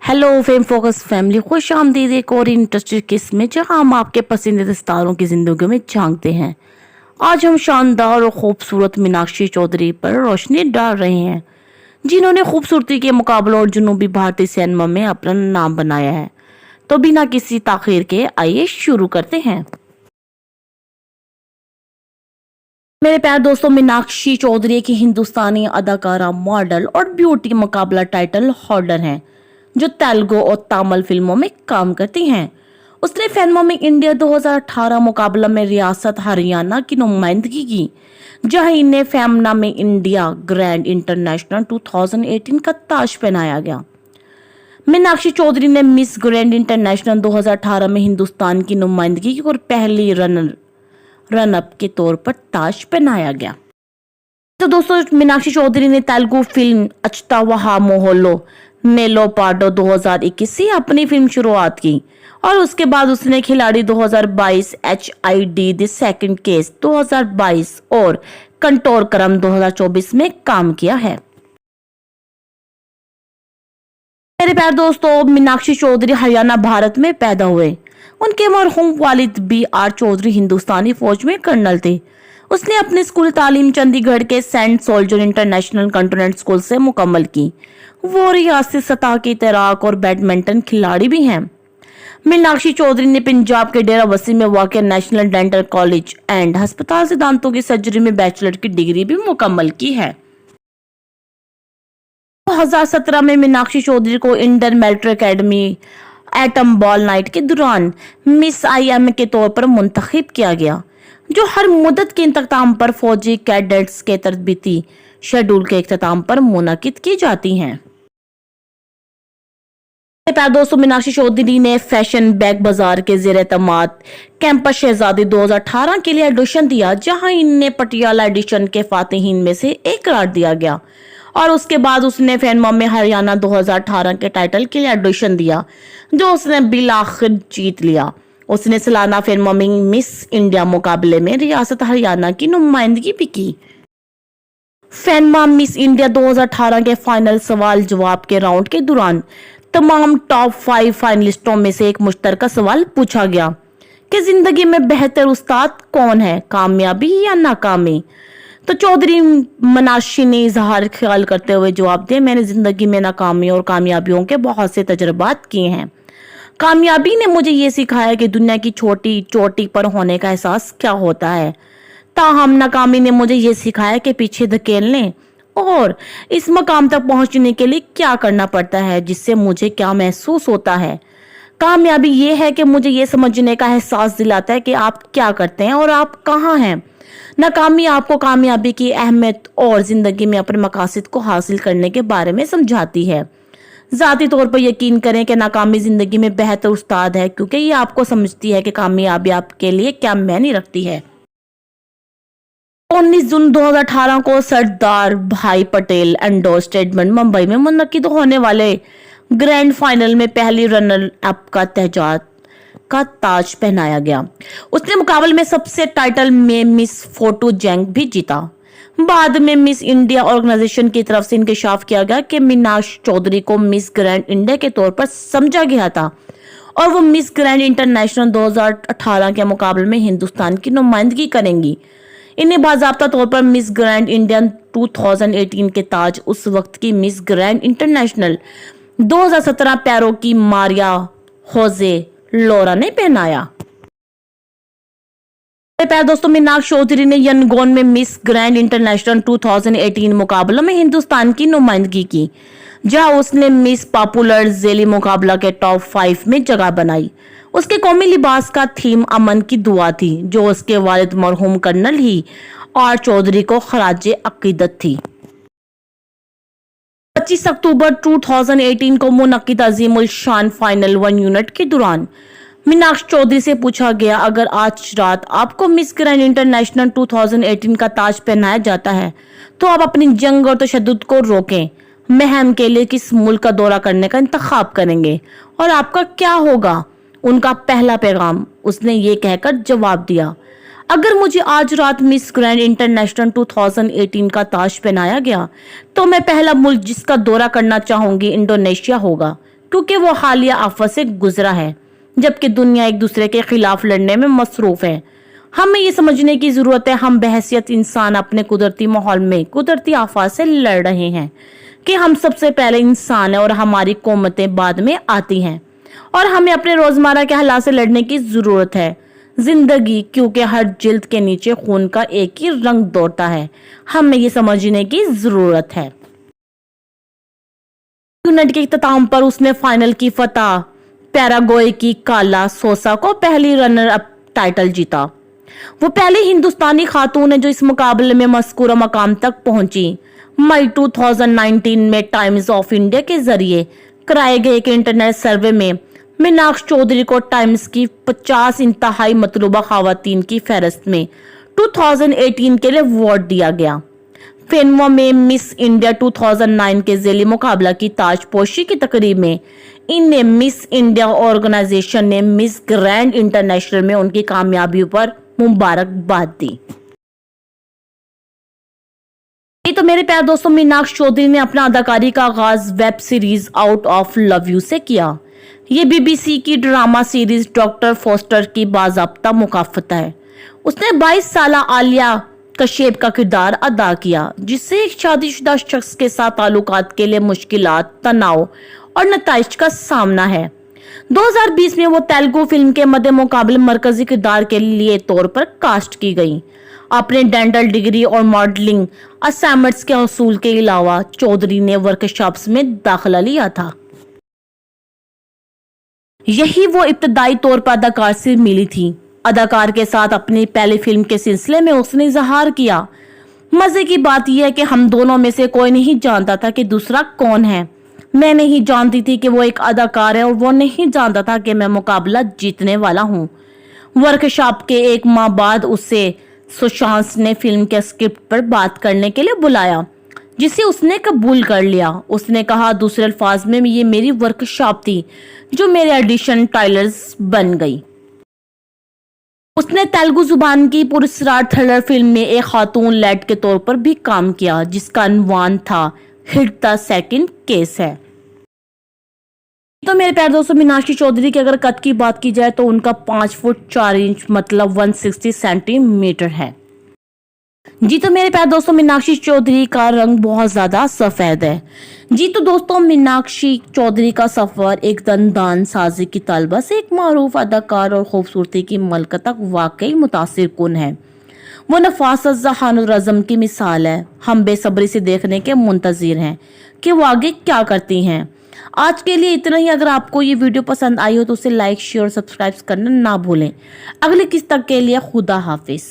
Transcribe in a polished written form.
Hello fame focus family, खुश आमदीद एक और इंटरेस्टिंग किस्म में जहां हम आपके पसंदीदा सितारों की जिंदगी में झांकते हैं। आज हम शानदार और खूबसूरत मीनाक्षी चौधरी पर रोशनी डाल रहे हैं, जिन्होंने खूबसूरती के मुकाबलों और जनूबी भारतीय सिनेमा में अपना नाम बनाया है। तो बिना किसी ताखीर के आइए शुरू करते हैं। मेरे प्यारे दोस्तों, मीनाक्षी चौधरी की हिंदुस्तानी अदाकारा, मॉडल और ब्यूटी मुकाबला टाइटल होल्डर हैं, जो तेलुगु और तमिल फिल्मों में काम करती हैं। उसने फिल्मों में इंडिया 2018 मुकाबला में रियासत हरियाणा की नुमाइंदगी की, जहां इन्हें फेमना में इंडिया ग्रैंड इंटरनेशनल 2018 का ताज पहनाया गया। मीनाक्षी चौधरी ने मिस ग्रैंड इंटरनेशनल 2018 में हिंदुस्तान की नुमाइंदगी की और पहली रन अप के तौर पर ताज पहनाया गया। तो दोस्तों, मीनाक्षी चौधरी ने तेलुगु फिल्म अच्युता वहा मोहल्लो नेलो पार्डो 2021 से अपनी फिल्म शुरुआत की और उसके बाद उसने खिलाड़ी 2022, HID द सेकंड केस 2022 और कंटोर करम 2024 में काम किया है। मेरे प्यारे दोस्तों, मीनाक्षी चौधरी हरियाणा भारत में पैदा हुए। उनके मरहूम वालिद BR चौधरी हिंदुस्तानी फौज में कर्नल थे। उसने अपनी स्कूल तालीम चंडीगढ़ के सेंट सोल्जर इंटरनेशनल कंटोनेंट स्कूल से मुकम्मल की। वो रियासती सतह की तैराक और बैडमिंटन खिलाड़ी भी हैं। मीनाक्षी चौधरी ने पंजाब के डेरा वसी में वाक़ नेशनल डेंटल कॉलेज एंड अस्पताल से दांतों की सर्जरी में बैचलर की डिग्री भी मुकम्मल की है। 2017 में मीनाक्षी चौधरी को Indian military academy atom ball night के दौरान मिस IM के तौर पर मुंतखब किया गया, जो हर मुद्दत के इख्तिताम पर फौजी कैडेट्स के तरबीती शेड्यूल के इख्तिताम पर मुनक्किद की जाती हैं। दोस्तों, मीनाक्षी चौधरी ने फैशन बैग बाजार के ज़ेर एतमाद कैंपस शहजादी 2018 के लिए ऑडिशन दिया, जहां इन्हें पटियाला एडिशन के फातिहीन में से एक करार दिया गया और उसके बाद उसने फिल्मों में हरियाणा 2018 के टाइटल के लिए ऑडिशन दिया, जो उसने बिलाखिर जीत लिया। उसने सालाना फिल्मों में मिस इंडिया मुकाबले में रियासत हरियाणा की नुमाइंदगी भी की। फिल्म मिस इंडिया 2018 के फाइनल सवाल जवाब के राउंड के दौरान तमाम टॉप 5 फाइनलिस्टों में से एक मुश्तरका सवाल पूछा गया कि जिंदगी में बेहतर उस्ताद कौन है, कामयाबी या नाकामी। तो चौधरी मीनाक्षी ने इजहार ख्याल करते हुए जवाब दिया, मैंने जिंदगी में नाकामी और कामयाबियों के बहुत से तजुर्बात किए हैं। कामयाबी ने मुझे ये सिखाया कि दुनिया की छोटी चोटी पर होने का एहसास क्या होता है। ताहम नाकामी ने मुझे ये सिखाया कि पीछे धकेलने और इस मकाम तक पहुंचने के लिए क्या करना पड़ता है, जिससे मुझे क्या महसूस होता है। कामयाबी ये है कि मुझे ये समझने का एहसास दिलाता है कि आप क्या करते हैं और आप कहाँ हैं। नाकामी आपको कामयाबी की अहमियत और जिंदगी में अपने मकासद को हासिल करने के बारे में समझाती है। ज़ाती तौर पर यकीन करें कि नाकामी जिंदगी में बेहतर उस्ताद है, क्योंकि ये आपको समझती है कि कामयाबी आपके लिए क्या मायने रखती है। 19 जून 2018 को सरदार भाई पटेल इंडोर स्टेडियम मुंबई में मुनक्किद होने वाले ग्रैंड फाइनल में पहली रनर अप का तहजाद का ताज पहनाया गया। उसने मुकाबले में सबसे टाइटल में मिस फोटो जंग भी जीता। बाद में मिस इंडिया ऑर्गेनाइजेशन की तरफ से इंकशाफ किया गया कि मीनाक्षी चौधरी को मिस ग्रैंड इंडिया के तौर पर समझा गया था और वो मिस ग्रैंड इंटरनेशनल 2018 के मुकाबले में हिंदुस्तान की नुमाइंदगी करेंगी। इन्हें बाज़ाब्ता तौर पर मिस ग्रैंड इंडिया 2018 के ताज उस वक्त की मिस ग्रैंड इंटरनेशनल 2017 पैरों की मारिया होजे लोरा ने पहनाया। दोस्तों, मीनाक्षी चौधरी ने यंगोन में मिस ग्रैंड इंटरनेशनल 2018 मुकाबला में हिंदुस्तान की नुमाइंदगी की, जहां उसने मिस पॉपुलर जेली मुकाबला के टॉप 5 में जगह बनाई। उसके कौमी लिबास का थीम अमन की दुआ थी, जो उसके वालिद मरहूम कर्नल ही और चौधरी को खराजे अकीदत थी। 25 अक्टूबर 2018 को मुनक्किद अजीमुल शान फाइनल 1 यूनिट के दौरान मीनाक्षी चौधरी से पूछा गया, अगर आज रात आपको मिस ग्रैंड इंटरनेशनल 2018 का ताज पहनाया जाता है तो आप अपनी जंग और तशद्दुद को रोकें, महम के लिए किस मुल्क का दौरा करने का इंतखाब करेंगे और आपका क्या होगा उनका पहला पैगाम। उसने ये कहकर जवाब दिया, अगर मुझे आज रात मिस ग्रैंड इंटरनेशनल 2018 का ताज पहनाया गया तो मैं पहला मुल्क जिसका दौरा करना चाहूंगी इंडोनेशिया होगा, क्योंकि वो हालिया आफत से गुजरा है, जबकि दुनिया एक दूसरे के खिलाफ लड़ने में मसरूफ है। हमें ये समझने की जरूरत है हम बहैसियत इंसान अपने कुदरती माहौल में कुदरती आफत से लड़ रहे हैं कि हम सबसे पहले इंसान हैं और हमारी कौमतें बाद में आती हैं, और हमें अपने रोजमर्रा के हालात से लड़ने की जरूरत है। जिंदगी क्योंकि हर जिल्द के नीचे खून का एक ही रंग दौड़ता है, हमें ये समझने की जरूरत है। यूनिट के इख्तिताम पर उसने फाइनल की फतह पैराग्वे की काला सोसा को पहली रनर अप टाइटल जीता। वो पहली हिंदुस्तानी खातून है जो इस मुकाबले में मज़कूरा मकाम तक पहुंची। मई 2019 में टाइम्स ऑफ इंडिया के जरिए कराए गए एक इंटरनेट सर्वे में मीनाक्षी चौधरी को टाइम्स की 50 इंतहाई मतलूबा खवातीन की फहरिस्त में 2018 के लिए वोट दिया गया। फिल्मों में मिस इंडिया 2009 के ज़ेली मुकाबला की ताजपोशी की तकरीब में इन्हें मिस इंडिया ऑर्गेनाइजेशन ने मिस ग्रैंड इंटरनेशनल में उनकी कामयाबियों पर मुबारकबाद दी। तो मेरे प्यारे दोस्तों, मीनाक्षी चौधरी ने अपना अदाकारी का आगाज web series out of love you से किया। ये बीबीसी की ड्रामा सीरीज डॉक्टर फोस्टर की बाज़ाब्ता मुकाफता है। उसने 22 साल आलिया कश्यप का किरदार अदा किया, जिससे एक शादीशुदा शख्स के साथ ताल्लुकात के लिए मुश्किलात, तनाव और नताइज का सामना है। 2020 में वो तेलुगु फिल्म के मद्दे मुकाबले मरकजी किरदार के लिए तौर पर कास्ट की गई। अपने डेंटल डिग्री और मॉडलिंग असाइनमेंट्स के असूल के अलावा चौधरी ने वर्कशॉप्स में दाखिला लिया था। यही वो इब्तदाई तौर पर अदाकार से मिली थी। अदाकार के साथ अपनी पहली फिल्म के सिलसिले में उसने इजहार किया, मजे की बात यह है कि हम दोनों में से कोई नहीं जानता था कि दूसरा कौन है। मैं नहीं जानती थी कि वो एक अदाकार है और वो नहीं जानता था कि मैं मुकाबला जीतने वाला हूँ। वर्कशॉप के एक माह बाद उसे सुशांत ने फिल्म के स्क्रिप्ट पर बात करने के लिए बुलाया, जिसे उसने कबूल कर लिया। उसने कहा, दूसरे अल्फाज में ये मेरी वर्कशॉप थी जो मेरे ऑडिशन ट्रायलर्स बन गई। उसने तेलुगु जुबान की पुरस्कार थ्रिलर फिल्म में एक खातून लेड के तौर पर भी काम किया, जिसका अनवान था हिट द सेकंड केस है। तो मेरे प्यारे दोस्तों, मीनाक्षी चौधरी के अगर कद की बात की जाए तो उनका 5 फुट 4 इंच मतलब 160 सेंटीमीटर है। जी तो मेरे प्यारे दोस्तों, मीनाक्षी चौधरी का रंग बहुत ज्यादा सफेद है। जी तो दोस्तों, मीनाक्षी चौधरी का सफर एक दंदान साजी की तलबा से एक मारूफ अदाकार और खूबसूरती की मलका तक वाकई मुतासिर कुन है। वो नफासत जहानुर रज़म की मिसाल है। हम बेसब्री से देखने के मुंतजिर हैं कि वो आगे क्या करती हैं। आज के लिए इतना ही। अगर आपको ये वीडियो पसंद आई हो तो उसे लाइक, शेयर और सब्सक्राइब करना ना भूलें। अगले किस्त तक के लिए खुदा हाफिज।